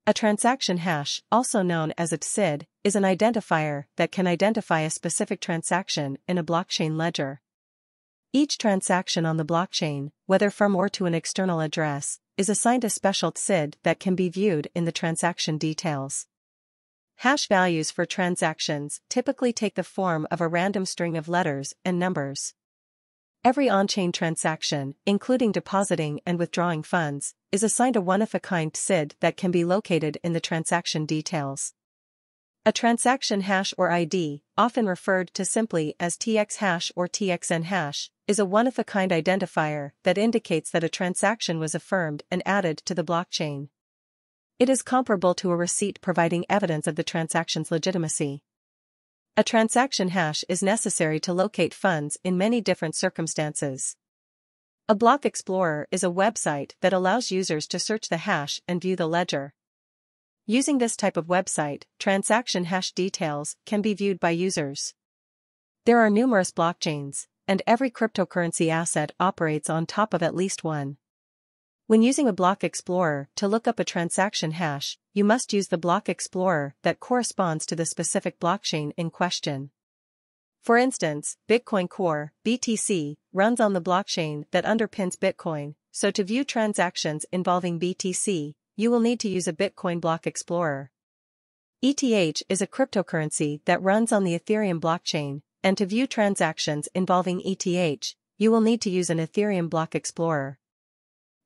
A transaction hash, also known as a TSID, is an identifier that can identify a specific transaction in a blockchain ledger. Each transaction on the blockchain, whether from or to an external address, is assigned a special TSID that can be viewed in the transaction details. Hash values for transactions typically take the form of a random string of letters and numbers. Every on-chain transaction, including depositing and withdrawing funds, is assigned a one-of-a-kind TSID that can be located in the transaction details. A transaction hash or ID, often referred to simply as TX hash or TXN hash, is a one-of-a-kind identifier that indicates that a transaction was affirmed and added to the blockchain. It is comparable to a receipt providing evidence of the transaction's legitimacy. A transaction hash is necessary to locate funds in many different circumstances. A block explorer is a website that allows users to search the hash and view the ledger. Using this type of website, transaction hash details can be viewed by users. There are numerous blockchains, and every cryptocurrency asset operates on top of at least one. When using a block explorer to look up a transaction hash, you must use the block explorer that corresponds to the specific blockchain in question. For instance, Bitcoin Core (BTC) runs on the blockchain that underpins Bitcoin, so to view transactions involving BTC, you will need to use a Bitcoin block explorer. ETH is a cryptocurrency that runs on the Ethereum blockchain, and to view transactions involving ETH, you will need to use an Ethereum block explorer.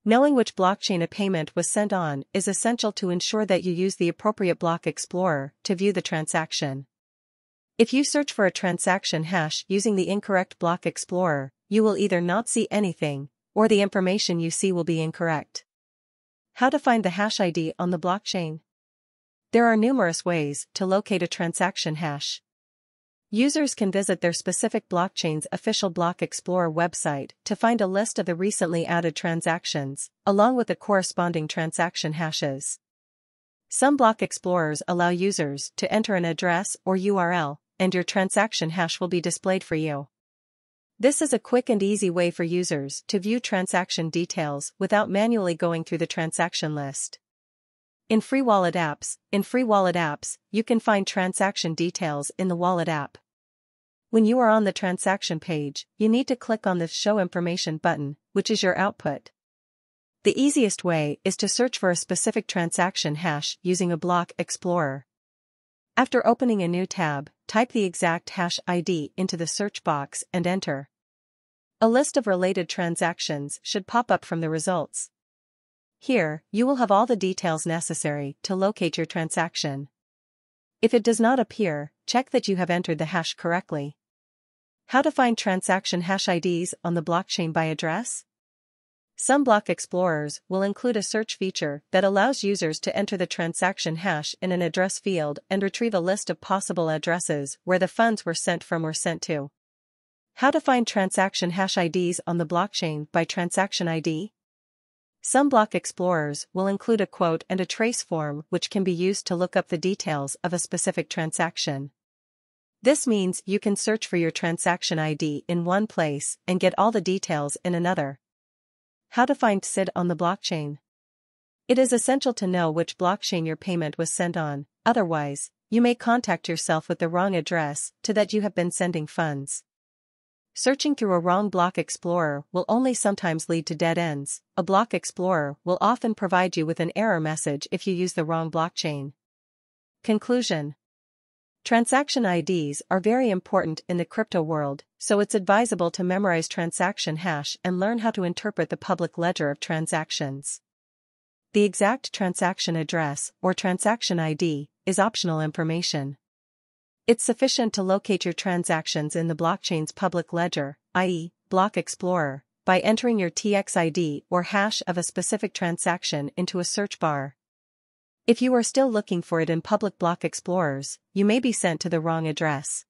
Knowing which blockchain a payment was sent on is essential to ensure that you use the appropriate block explorer to view the transaction. If you search for a transaction hash using the incorrect block explorer, you will either not see anything, or the information you see will be incorrect. How to find the hash ID on the blockchain? There are numerous ways to locate a transaction hash. Users can visit their specific blockchain's official block explorer website to find a list of the recently added transactions, along with the corresponding transaction hashes. Some block explorers allow users to enter an address or URL, and your transaction hash will be displayed for you. This is a quick and easy way for users to view transaction details without manually going through the transaction list. In free wallet apps, you can find transaction details in the wallet app. When you are on the transaction page, you need to click on the Show Information button, which is your output. The easiest way is to search for a specific transaction hash using a block explorer. After opening a new tab, type the exact hash ID into the search box and enter. A list of related transactions should pop up from the results. Here, you will have all the details necessary to locate your transaction. If it does not appear, check that you have entered the hash correctly. How to find transaction hash IDs on the blockchain by address? Some block explorers will include a search feature that allows users to enter the transaction hash in an address field and retrieve a list of possible addresses where the funds were sent from or sent to. How to find transaction hash IDs on the blockchain by transaction ID? Some block explorers will include a quote and a trace form which can be used to look up the details of a specific transaction. This means you can search for your transaction ID in one place and get all the details in another. How to find TSID on the blockchain? It is essential to know which blockchain your payment was sent on, otherwise, you may contact yourself with the wrong address to that you have been sending funds. Searching through a wrong block explorer will only sometimes lead to dead ends. A block explorer will often provide you with an error message if you use the wrong blockchain. Conclusion: transaction IDs are very important in the crypto world, so it's advisable to memorize transaction hash and learn how to interpret the public ledger of transactions. The exact transaction address, or transaction ID, is optional information. It's sufficient to locate your transactions in the blockchain's public ledger, i.e., Block Explorer, by entering your TX ID or hash of a specific transaction into a search bar. If you are still looking for it in public block explorers, you may be sent to the wrong address.